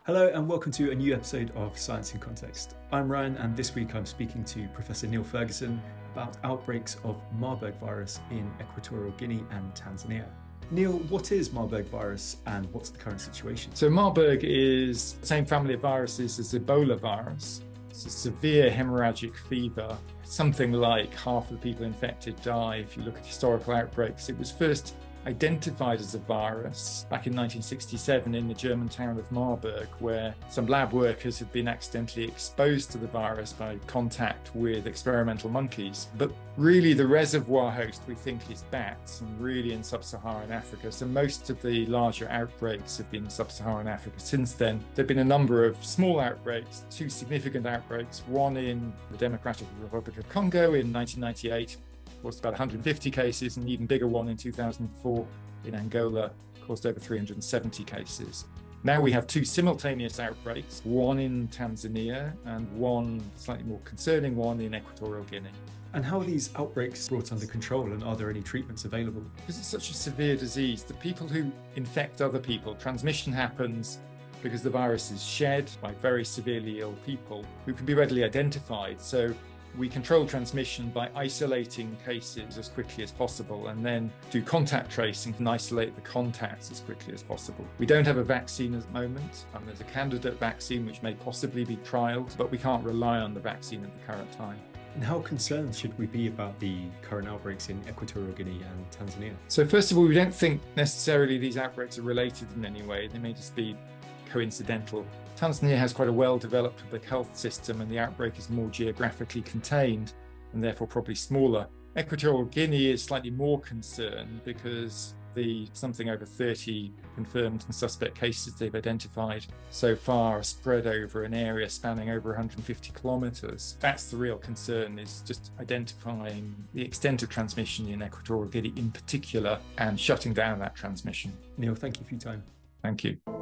Hello and welcome to a new episode of Science in Context. I'm Ryan and this week I'm speaking to Professor Neil Ferguson about outbreaks of Marburg virus in Equatorial Guinea and Tanzania. Neil, what is Marburg virus and what's the current situation? So Marburg is the same family of viruses as Ebola virus. It's a severe hemorrhagic fever. Something like half of the people infected die. If you look at historical outbreaks, it was first identified as a virus back in 1967 in the German town of Marburg, where some lab workers had been accidentally exposed to the virus by contact with experimental monkeys. But really the reservoir host, we think, is bats, and really in sub-Saharan Africa. So most of the larger outbreaks have been in sub-Saharan Africa. Since then, there have been a number of small outbreaks, two significant outbreaks, one in the Democratic Republic of Congo in 1998, caused about 150 cases, and an even bigger one in 2004 in Angola caused over 370 cases. Now we have two simultaneous outbreaks, one in Tanzania and one slightly more concerning one in Equatorial Guinea. And how are these outbreaks brought under control and are there any treatments available? Because it's such a severe disease, the people who infect other people, transmission happens because the virus is shed by very severely ill people who can be readily identified. So we control transmission by isolating cases as quickly as possible and then do contact tracing and isolate the contacts as quickly as possible. We don't have a vaccine at the moment. There's a candidate vaccine which may possibly be trialled, but we can't rely on the vaccine at the current time. And how concerned should we be about the current outbreaks in Equatorial Guinea and Tanzania? So first of all, we don't think necessarily these outbreaks are related in any way. They may just be coincidental. Tanzania has quite a well-developed public health system and the outbreak is more geographically contained and therefore probably smaller. Equatorial Guinea is slightly more concerned because the something over 30 confirmed and suspect cases they've identified so far are spread over an area spanning over 150 kilometres. That's the real concern, is just identifying the extent of transmission in Equatorial Guinea in particular and shutting down that transmission. Neil, thank you for your time. Thank you.